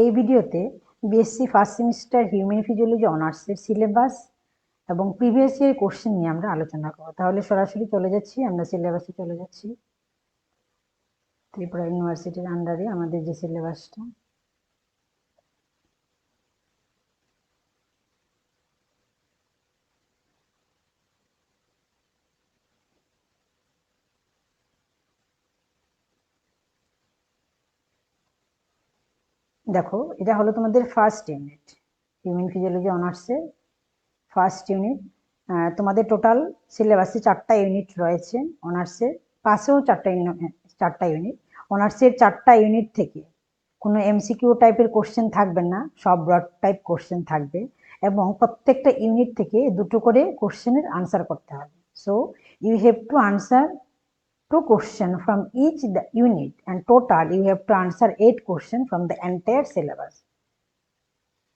এই ভিডিওতে BSc first semester human physiology অনার্সের সিলেবাস এবং প্রিভিয়াস ইয়ার কোশ্চেন নিয়ে আমরা আলোচনা করব। তাহলে সরাসরি চলে যাচ্ছি, আমরা সিলেবাসে চলে যাচ্ছি। ত্রিপুরা ইউনিভার্সিটির আন্ডারে আমাদের যে সিলেবাসটা, দেখো এটা হলো তোমাদের ফার্স্ট ইউনিট, হিউম্যান ফিজিওলজি অনার্সের ফার্স্ট ইউনিট। তোমাদের টোটাল সিলেবাসে 4টা ইউনিট রয়েছে, অনার্সের পাশেও 4টা ইউনিট। অনার্সের 4টা ইউনিট থেকে কোনো এমসিকিউ টাইপের কোশ্চেন থাকবে না, সব ব্রড টাইপ কোশ্চেন থাকবে এবং প্রত্যেকটা ইউনিট থেকে 2টো করে কোশ্চেনের আনসার করতে হবে। So you have to answer 2 questions from each the unit, and total you have to answer 8 questions from the entire syllabus,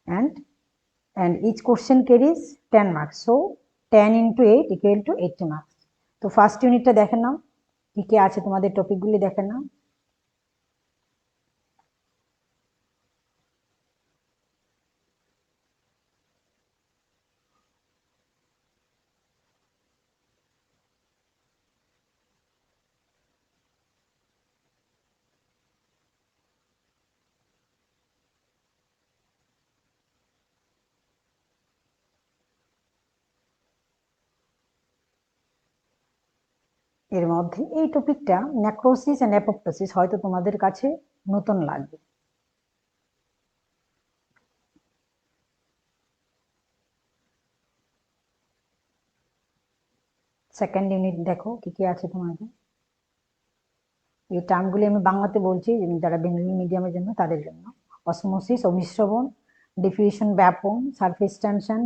and each question carries 10 marks, so 10 into 8 equal to 80 marks. তো first ইউনিটটা দেখে নাও, কি কি আছে তোমাদের টপিকগুলি দেখে নাও। এর মধ্যে এই টপিকটা নেক্রোসিস এন্ড অ্যাপোপ্টোসিস হয়তো তোমাদের কাছে নতুন লাগবে। সেকেন্ড ইউনিট দেখো কি কি আছে তোমাদের। এই টার্মগুলি আমি বাংলাতে বলছি, যারা বেঙ্গলি মিডিয়ামের জন্য তাদের জন্য। অসমোসিস অভিশ্রবণ, ডিফিউশন ব্যাপন, সারফেস টেনশন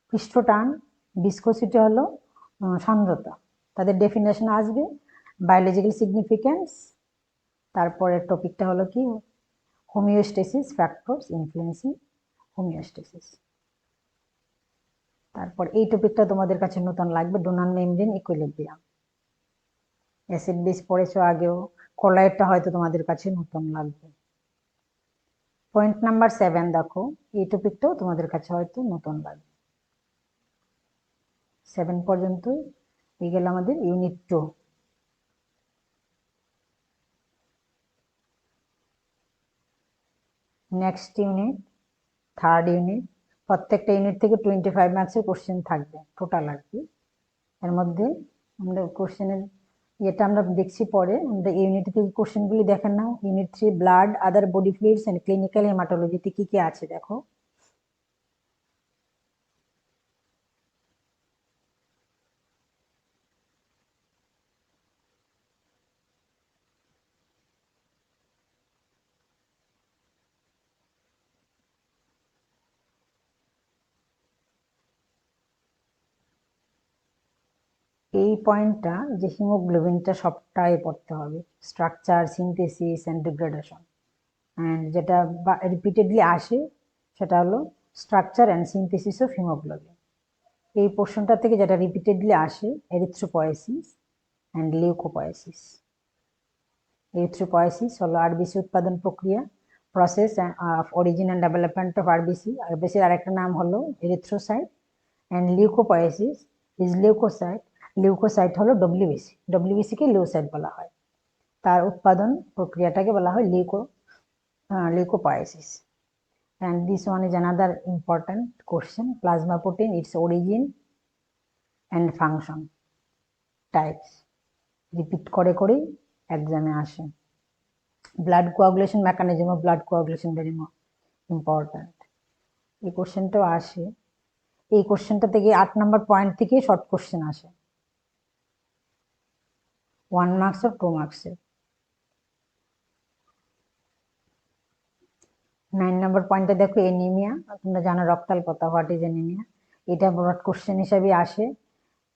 পৃষ্ঠটান, ভিসকোসিটি হলো সান্দ্রতা, তাদের ডেফিনেশন আসবে। বায়োলজিক্যাল সিগনিফিকেন্স, তারপরের টপিকটা হলো কি হোমিওস্টেসিস, ফ্যাক্টরস ইনফ্লুয়েন্সিং হোমিওস্টেসিস। তারপর এই টপিকটা তোমাদের কাছে নতুন লাগবে, Donald membrane equilibrium. Acid base পড়েছো আগেও, কলায়েডটা হয়তো তোমাদের কাছে নতুন লাগবে। পয়েন্ট নাম্বার 7 দেখো, এই টপিকটাও তোমাদের কাছে হয়তো নতুন লাগবে। 7 পর্যন্ত এই গেল আমাদের unit 2। Next unit, third unit. প্রত্যেকটা ইউনিট থেকে 25 মার্কসের কোশ্চেন থাকবে টোটাল আর কি। এর মধ্যে আমরা কোশ্চেনের এটা আমরা দেখছি পরে, আমরা ইউনিট থেকে কোশ্চেনগুলি দেখেন নাও। Unit 3 blood, other body fluids and clinical হেমাটোলজিতে কি কি আছে দেখো। এই পয়েন্টটা যে হিমোগ্লোবিনটা সবটাই পড়তে হবে, structure, synthesis and degradation. And যেটা রিপিটেডলি আসে সেটা হলো structure and synthesis of haemoglobin. এই পোর্শনটা থেকে যেটা রিপিটেডলি আসে এরিথ্রোপয়েসিস এন্ড লিউকোপয়েসিস। এরিথ্রোপয়েসিস হলো আরবিসি উৎপাদন প্রক্রিয়া, process of origin and development of RBC. আরবিসির আরেকটা নাম হলো erythrocyte. And leukopoiesis is leukocyte. Leukocyte হলো ডব্লিউবিসি, ডব্লিউবিসি কে লিউসাইট বলা হয়। তার উৎপাদন প্রক্রিয়াটাকে বলা হয় লিউকোপয়েসিস। And this one is another important question, plasma protein, its origin and function, types, repeat করে করেই এক্সামে আসে। Blood coagulation mechanism of blood coagulation very important, এই কোশ্চেনটাও আসে। এই কোশ্চেনটা থেকে 8 নাম্বার পয়েন্ট থেকে শর্ট কোশ্চেন আসে, 1 মার্কস আর 2 মার্কসের। 9 নাম্বার পয়েন্টে দেখো এনিমিয়া, তোমরা জানো রক্তাল্পতা, হোয়াট ইজ এনিমিয়া, এটা ব্রড কোশ্চেন হিসাবে আসে।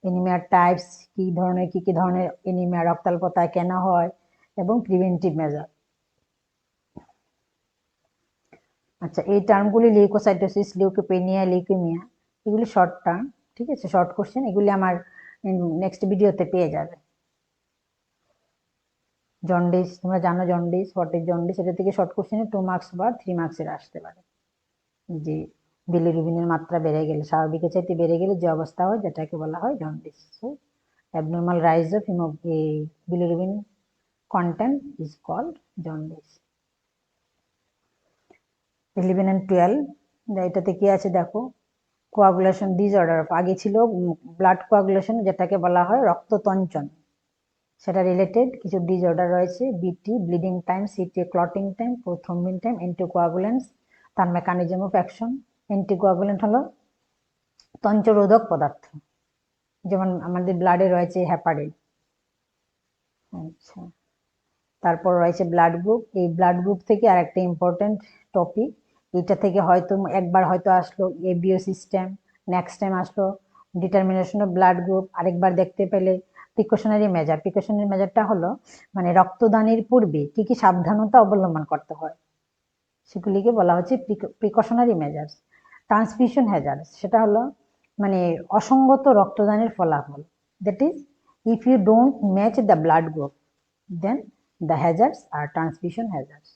এনিমিয়ার টাইপস, কি ধরনের এনিমিয়া, রক্তাল্পতা কেন হয় এবং প্রিভেন্টিভ মেজার। আচ্ছা, এই টার্মগুলি লিউকোসাইটোসিস, লিউকোপেনিয়া, লিউকেমিয়া, এগুলি শর্ট টার্ম, ঠিক আছে, শর্ট কোশ্চেন। এগুলি আমার নেক্সট ভিডিওতে পেয়ে যাবে। জন্ডিস, তোমরা জানো জন্ডিস, হোয়াট ইজ জন্ডিস, এটা থেকে শর্ট কোশ্চেনে 2 মার্কস বা 3 মার্কসের আসতে পারে। যে বিলিরুবিনের মাত্রা বেড়ে গেলে, স্বাভাবিকের চাইতে বেড়ে গেলে যে অবস্থা হয়, যেটাকে বলা হয় jaundice. So abnormal rise of bilirubin content is called jaundice. 11 and 12, এটাতে কি আছে দেখো, কোয়াগুলেশন ডিসঅর্ডার। আগে ছিল ব্লাড কোয়াগুলেশন, যেটাকে বলা হয় রক্ততঞ্চন, সেটা রিলেটেড কিছু ডিসঅর্ডার রয়েছে, বিটি bleeding time, city clotting time, prothrombin time, anticoagulants, তার মেকানিজম অফ অ্যাকশন। অ্যান্টিকোয়াগুলেন্ট হলো তঞ্চরোধক পদার্থ, যেমন আমাদের ব্লাডে রয়েছে হেপারিন। আচ্ছা, তারপর রয়েছে ব্লাড গ্রুপ। এই ব্লাড গ্রুপ থেকে আরেকটা ইম্পর্টেন্ট টপিক, এটা থেকে হয়তো একবার হয়তো আসলো এবিও সিস্টেম, নেক্সট টাইম আসলো ডিটারমিনেশন অফ ব্লাড গ্রুপ, আরেকবার দেখতে পেলে প্রিকশনারি মেজার। প্রিকশনারি মেজারটা হলো মানে রক্তদানের পূর্বে কি কি সাবধানতা অবলম্বন করতে হয়, সেগুলিকে বলা হচ্ছে প্রিকশনারি মেজার্স। ট্রান্সফিউশন হ্যাজার্ডস, সেটা হলো মানে অসঙ্গত রক্তদানের ফলাফল, that is if you don't match the blood group then the hazards are transfusion hazards.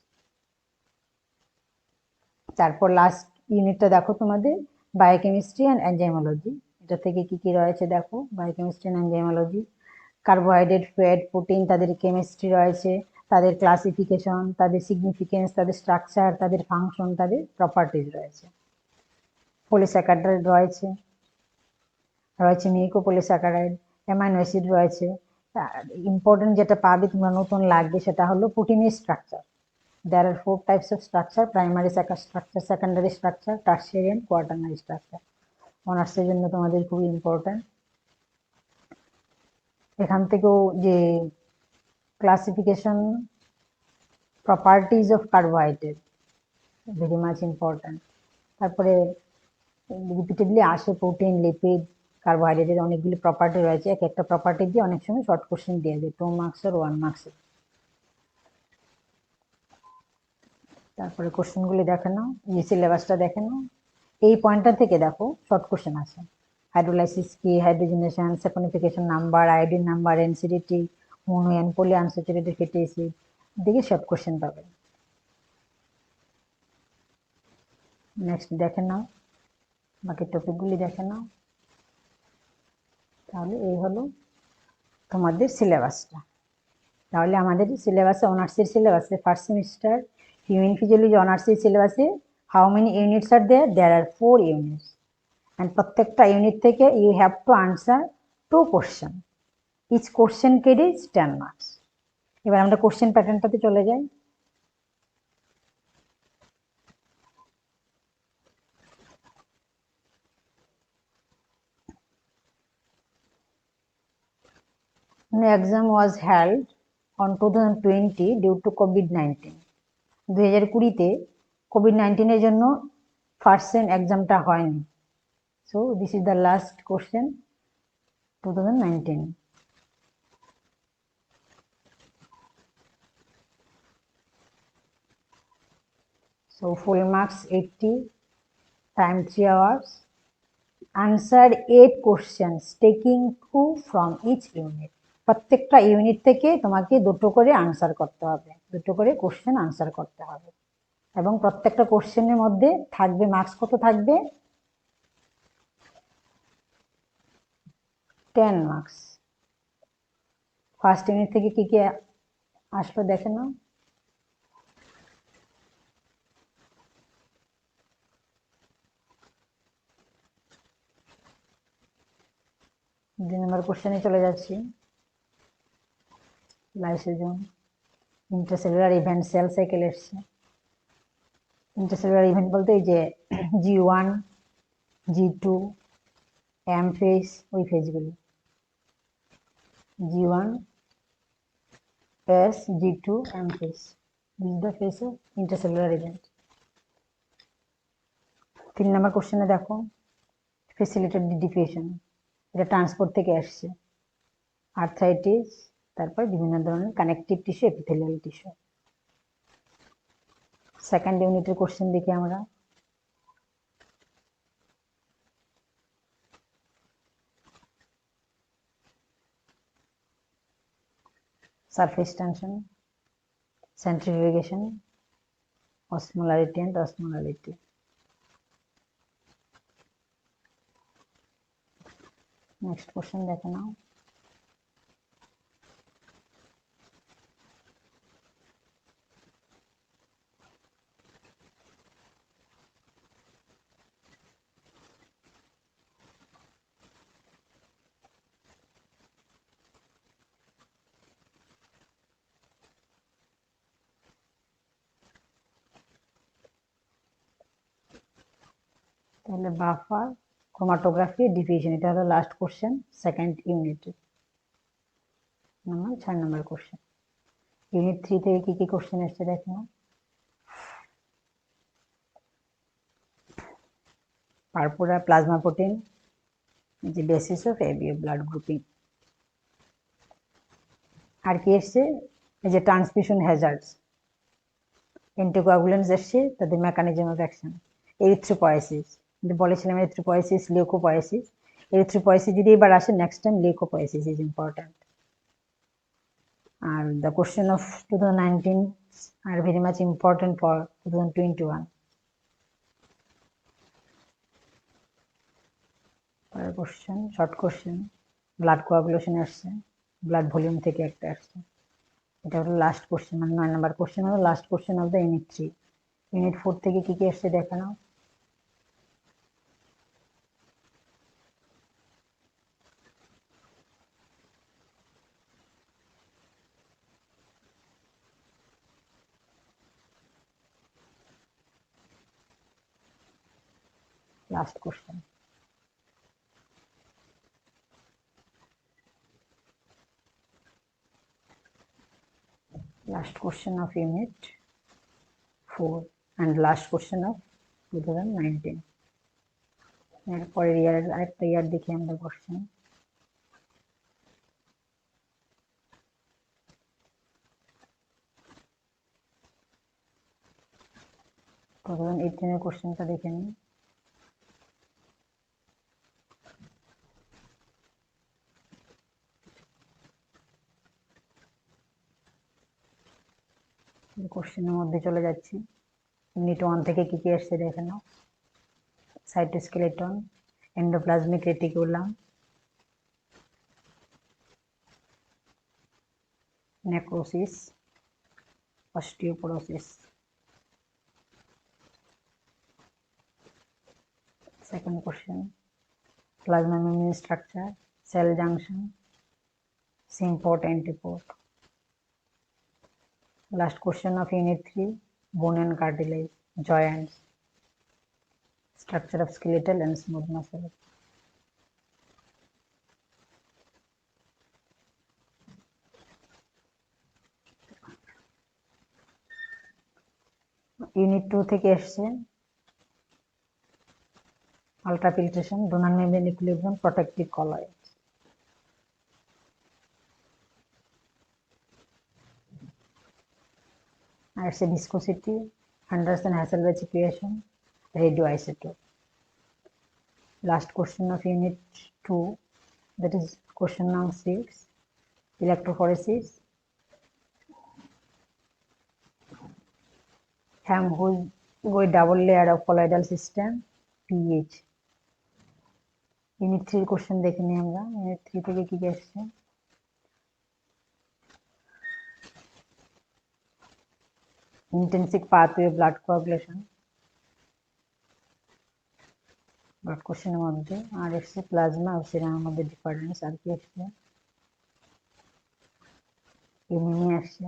তারপর লাস্ট ইউনিটটা দেখো তোমাদের বায়োকেমিস্ট্রি অ্যান্ড এনজাইমোলজি। এটা থেকে কি কি রয়েছে দেখো, biochemistry and এনজাইমোলজি। Carbohydrate, fat, protein, তাদের কেমিস্ট্রি রয়েছে, তাদের ক্লাসিফিকেশন, তাদের সিগনিফিকেন্স, তাদের স্ট্রাকচার, তাদের ফাংশন, তাদের প্রপার্টিজ রয়েছে। পলিস্যাকারাইড রয়েছে, মিউকোপলিস্যাকারাইড, অ্যামাইনো অ্যাসিড রয়েছে। ইম্পর্টেন্ট যেটা পাবে তোমরা নতুন লাগবে সেটা হলো প্রোটিনের structure. There are 4 types of structure: primary structure, secondary structure, tertiary and quaternary structure. অনার্সের জন্য তোমাদের খুবই ইম্পর্টেন্ট। এখান থেকেও যে classification, properties of carbohydrate, very much important. তারপরে রিপিটেডলি আসে প্রোটিন, লিপিড, কার্বোহাইড্রেটের অনেকগুলি প্রপার্টি রয়েছে, এক একটা প্রপার্টি দিয়ে অনেক সময় শর্ট কোশ্চেন দিয়ে দেয় 2 মার্কসের 1 মার্কসের। তারপরে কোশ্চেনগুলি দেখে নাও, এই সিলেবাসটা দেখে নাও। এই পয়েন্টটা থেকে দেখো শর্ট কোশ্চেন আছে। হাইড্রোলাইসিস কি, hydrogenation, saponification number, iodine number, acidity, mono and poly unsaturated fatty acid, দিকে শর্ট কোশ্চেন পাবে। নেক্সট দেখে নাও, বাকি টপিকগুলি দেখে নাও। তাহলে এই হলো তোমাদের সিলেবাসটা। তাহলে আমাদের সিলেবাসে, অনার্সের সিলেবাসে ফার্স্ট সেমিস্টার হিউম্যান ফিজিওলজি অনার্সের সিলেবাসে how many units are there? There are 4 units, and প্রত্যেকটা ইউনিট থেকে you have to answer 2 question, each question carries 10 marks. এবার আমরা কোশ্চেন প্যাটার্নটাতে চলে যাই। The exam was held on 2020 due to COVID-19. 2020-তে COVID-19 এর জন্য ফার্স্ট সেম এক্সামটা হয়নি। So this is the last question 2019. So full marks 80, time 3 hours. Answer 8 questions taking 2 from each unit. প্রত্যেকটা unit থেকে তোমাকে দুটো করে আনসার করতে হবে, দুটো করে কোশ্চেন আনসার করতে হবে, এবং প্রত্যেকটা কোশ্চেনের মধ্যে থাকবে মার্কস কত থাকবে? 10 মার্কস। ফার্স্ট ইউনিট থেকে কি কি আসলো দেখে নাও। দুই নম্বর কোশ্চেনে চলে যাচ্ছি। Lysosome, intercellular event, cell cycle এসছে। ইন্টারসেলুলার ইভেন্ট বলতে এই যে G1, G2, M ফেজ, ওই ফেজগুলি G1, S, G2, M phase. This is the phase of intercellular event. 3 নম্বর কোশ্চেনে দেখো ফেসিলিটেড ডিফিউশন, এটা ট্রান্সপোর্ট থেকে আসছে। আর্থ্রাইটিস, তারপর বিভিন্ন ধরনের connective tissue, epithelial tissue. Second ইউনিটের কোশ্চেন দেখি আমরা। Surface tension, centrifugation, osmolarity and osmolarity. Next question দেখে নাও। তাহলে বাফার, ক্রোমাটোগ্রাফি, ডিফিউশন, এটা হলো লাস্ট কোশ্চেন সেকেন্ড ইউনিটে, নাম্বার 6 নম্বর কোশ্চেন। ইউনিট 3 থেকে কি কি কোশ্চেন এসছে দেখো। পারপুরা প্লাজমা প্রোটিন যে basis of ABO blood grouping. আর কি এসছে, এই যে ট্রান্সমিশন হ্যাজার্ডস, অ্যান্টিকোয়াগুলেন্টস এসছে, তাদের মেকানিজম অফ অ্যাকশন, এরিথ্রোপয়েসিস, বলেছিলাম এরিথ্রোপয়েসিস, লিউকোপয়েসিস। এরিথ্রোপয়েসিস যদি এবার আসে, next time leucopoiesis is important. আর the question of 2019 are very much important for 2021. Question, short question, blood coagulation আসছে, ব্লাড ভলিউম থেকে একটা আসছে। এটা হলো লাস্ট কোশ্চেন, মানে 9 নম্বর কোশ্চেন হলো last question of the unit 3। Unit 4 থেকে কি কি আসছে দেখে নাও। Last question, last question of unit 4 and last question of 2019. এরপরের ইয়ারের আরেকটা ইয়ার দেখি আমরা কোশ্চেন। 2018 এর কোশ্চেনটা দেখে নিই। কোশ্চেনের মধ্যে চলে যাচ্ছি। ইউনিট 1 থেকে কি কি আসছে দেখে নাও। Cytoskeleton, endoplasmic reticulum, necrosis, osteoporosis. Second question, plasma membrane structure, cell junction, symport antiport. Last question of unit 3, bone and cartilage, joints, structure of skeletal and smooth muscle. Unit 2 থেকে এসছে ultrafiltration, Donnan membrane equilibrium, protective colloid. আর এসছে viscosity, Henderson Hasselbalch equation, radio isotope. Last question of unit 2, that is question number 6, electrophoresis, Helmholtz with double layer of colloidal system, pH. Unit 3 question দেখে নিই আমরা। Unit 3 থেকে কি কি আসছে। ইন্টেনসিক pathway blood coagulation, blood কোশ্চেনের মধ্যে। আর এসছে প্লাজমা ও সিরামের মধ্যে ডিফারেন্স। আর কি আসছে, এনিমিয়া আসছে,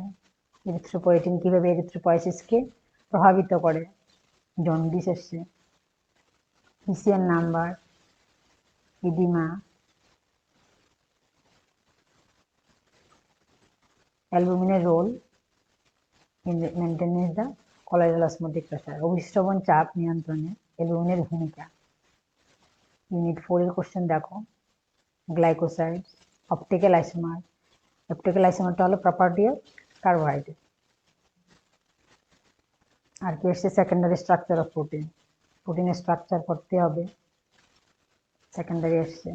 এরিথ্রোপয়েটিন কিভাবে এরিথ্রোপয়েসিসকে প্রভাবিত করে, জন্ডিস আসছে, পিসিআর নাম্বার, ইডিমা, অ্যালবুমিনের role in maintenance the colloidal osmotic pressure, অভিস্রবণ চাপ নিয়ন্ত্রণে অ্যালবুমিনের ভূমিকা। ইউনিট 4 এর কোশ্চেন দেখো, গ্লাইকোসাইড, অপটিক্যাল আইসোমার। অপটিক্যাল আইসোমারটা হলো প্রপার্টি অফ কার্বোহাইড্রেট। আর কি এসছে, সেকেন্ডারি স্ট্রাকচার অফ প্রোটিন, প্রোটিনের স্ট্রাকচার পড়তে হবে, সেকেন্ডারি এসছে।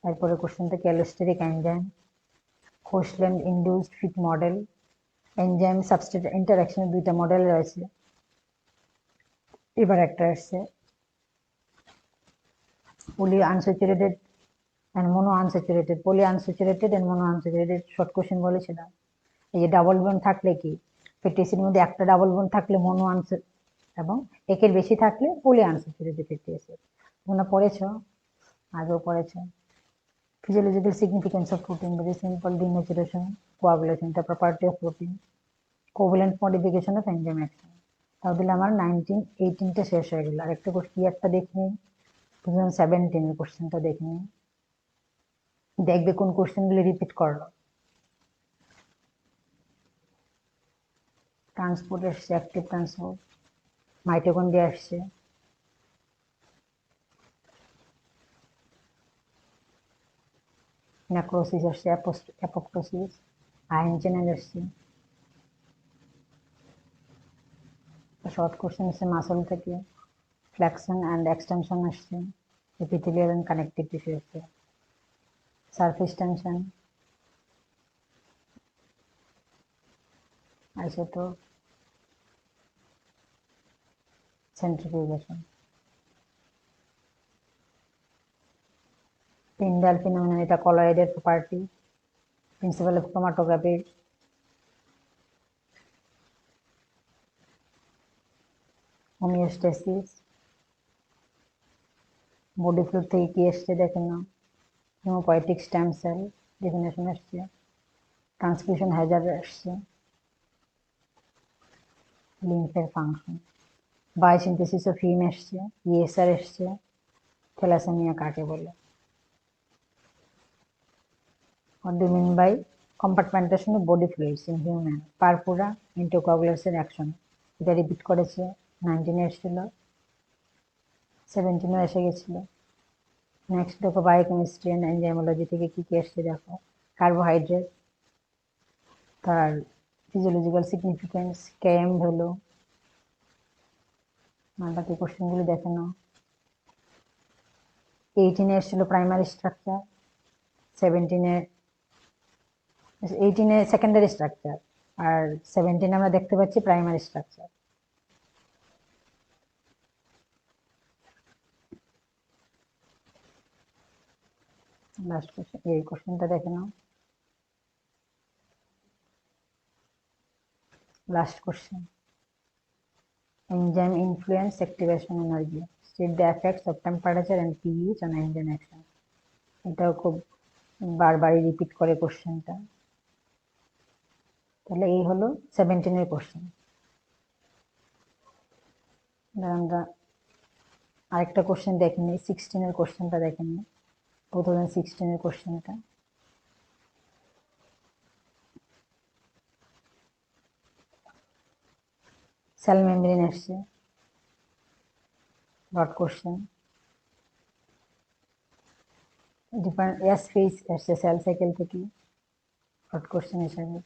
তারপরে কোশ্চেন থেকে allosteric enzyme, Koshland induced fit model, enzyme substrate ইন্টারঅ্যাকশনের দুইটা মডেল রয়েছে। এবার একটা আসছে poly unsaturated and mono unsaturated. Poly unsaturated and mono unsaturated short question বলেছিলাম। এই যে ডাবল বন্ড থাকলে কি, ফ্যাটি অ্যাসিডের মধ্যে একটা ডাবল বন্ড থাকলে মোনো এবং একের বেশি থাকলে পলি আনস্যাচুরেটেড ফ্যাটি অ্যাসিড। তোমরা পড়েছো, আগেও পড়েছো। Physiological significance of protein, very simple: denaturation, coagulation, the property of protein, covalent modification of enzyme action. তাহলে আমার 1918টা শেষ হয়ে গেল। আরেকটা কি একটা দেখে নিই, 2017 এর কোশ্চেনটা দেখে নিই, দেখবে কোন কোশ্চেনগুলো রিপিট করলো। ট্রান্সপোর্ট আসছে, অ্যাক্টিভ ট্রান্সপোর্ট, মাইটোকন্ড্রিয়া আসছে, নেক্রোসিস আসছে, অ্যাপোপ্টোসিস, আয়ন চ্যানেল আসছে। শর্ট কোশ্চেন আসছে মাসল থেকে, ফ্লেকশন অ্যান্ড এক্সটেনশন আসছে, এপিথেলিয়াল অ্যান্ড কানেকটিভ টিস্যু আসছে, surface tension, isotope, centrifugation. Tyndall phenomenon, এটা colloidal property, principle of chromatography, homeostasis, body fluid থেকে কি আসছে দেখে নাও, hemopoietic stem cell definition আসছে, transfusion hazard আসছে, lymph function, biosynthesis of heme আসছে, ESR আসছে, thalassemia কাকে বলে। What do you mean by compartmentation of body fluids in human? Purpura anticoagulation action, এটা রিপিট করেছে, 19 এসেছিল, 17 এসে গেছিল। নেক্সট দেখো বায়োকেমিস্ট্রি এন্ড এনজাইমোলজি থেকে কি কি আসছে দেখো, কার্বোহাইড্রেট, তার ফিজিওলজিক্যাল সিগনিফিকেন্স, কেএম ভ্যালু, বাকি কোশ্চেনগুলো দেখে নাও। 18 এসেছিল প্রাইমারি স্ট্রাকচার, 18 সেকেন্ডারি স্ট্রাকচার, আর 17 আমরা দেখতে পাচ্ছি প্রাইমারি স্ট্রাকচার। লাস্ট কোশ্চেন, এই কোশ্চেনটা দেখে নাও। Last question, enzyme influence activation energy, state the effects of temperature and pH on enzyme action. এটাও খুব বারবারই রিপিট করে কোশ্চেনটা। তাহলে এই হলো 17 এর কোশ্চেন। আমরা আরেকটা কোশ্চেন দেখে নিই, 16 এর কোশ্চেনটা দেখে নিই, 2016 এর কোশ্চেনটা। সেল মেমব্রেন আসছে, broad question. Different S phase আসছে সেল সাইকেল থেকে, ব্রড কোশ্চেন হিসাবে।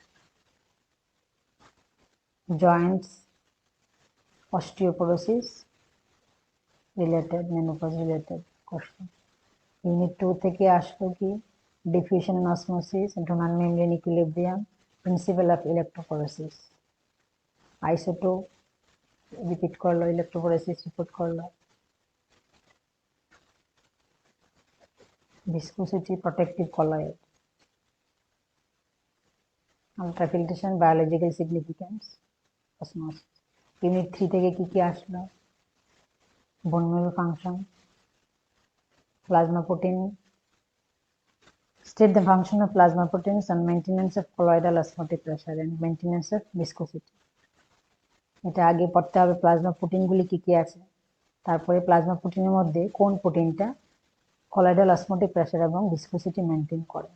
Joints, osteoporosis related, menopause related question. Unit 2 থেকে আসলো কি, diffusion and osmosis, Donnan membrane equilibrium, principle of electrophoresis, isotope repeat করলো, ইলেক্ট্রোফোরেসিস রিপিট করলো, viscosity, protective colloid, ultrafiltration, biological significance, osmosis. Unit 3 থেকে কি কি আসলো, bone marrow function, plasma protein, state the function of plasma proteins and maintenance of colloidal osmotic pressure and maintenance of viscosity. এটা আগে পড়তে হবে plasma প্রোটিনগুলি কি কি আছে, তারপরে প্লাজমা প্রোটিনের মধ্যে কোন প্রোটিনটা কলয়েডাল অসমোটিক প্রেসার এবং ভিসকোসিটি মেনটেন করে,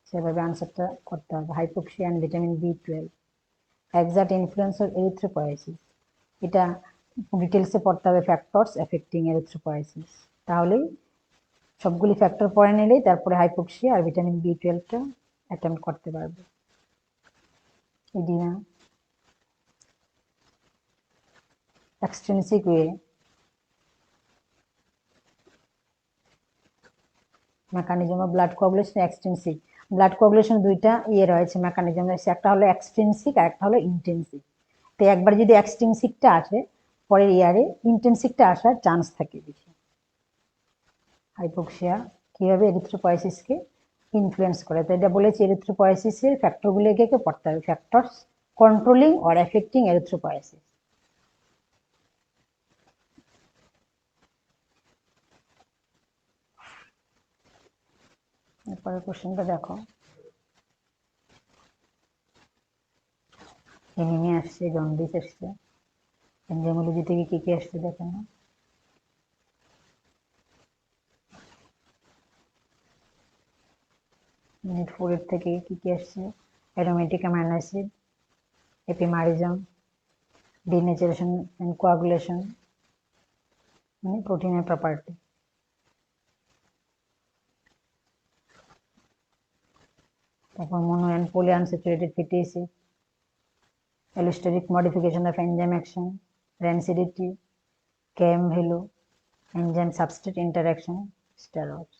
সেভাবে আনসারটা করতে হবে। হাইপোক্সিয়া অ্যান্ড ভিটামিন বি12, এক্সাক্ট ইনফ্লুয়েন্স অফ এরিথ্রোপয়েসিস, এটা ডিটেলসে পড়তে হবে, ফ্যাক্টরস এফেক্টিং এরিথ্রোপয়েসিস। তাহলেই সবগুলি ফ্যাক্টর পড়ে নিলেই তারপরে হাইপোক্সিয়া আর ভিটামিন বি12টা অ্যাটেম্প করতে পারবে। Oedema, extrinsic way, mechanism of blood coagulation extrinsic, blood coagulation দুইটা ইয়ে রয়েছে, মেকানিজম রয়েছে, একটা হলো এক্সট্রিনসিক আর একটা হলো ইন্টেনসিক। তো একবার যদি এক্সট্রিনসিকটা আসে, পরের ইয়ারে ইন্টেনসিকটা আসার চান্স থাকে বেশি। হাইপোক্সিয়া কিভাবে এরিথ্রোপয়েসিসকে ইনফ্লুয়েন্স করে, তো এটা বলেছি এরিথ্রোপয়েসিসের ফ্যাক্টরগুলোকে পড়তে হবে, factors controlling or affecting erythropoiesis. এরপরে কোশ্চেনটা দেখো, এনিমিয়া আসছে, জন্ডিস আসছে, এনজাইমোলজি থেকে কি কি আসছে দেখেন না। ইউনিট 4 এর থেকে কি কি আসছে, aromatic amino acid, epimerism, denaturation and coagulation, মানে প্রোটিনের প্রপার্টি। তারপর mono and polyunsaturated fatty acid, allosteric modification of enzyme action, rancidity, Km value, enzyme substrate interaction, steroids.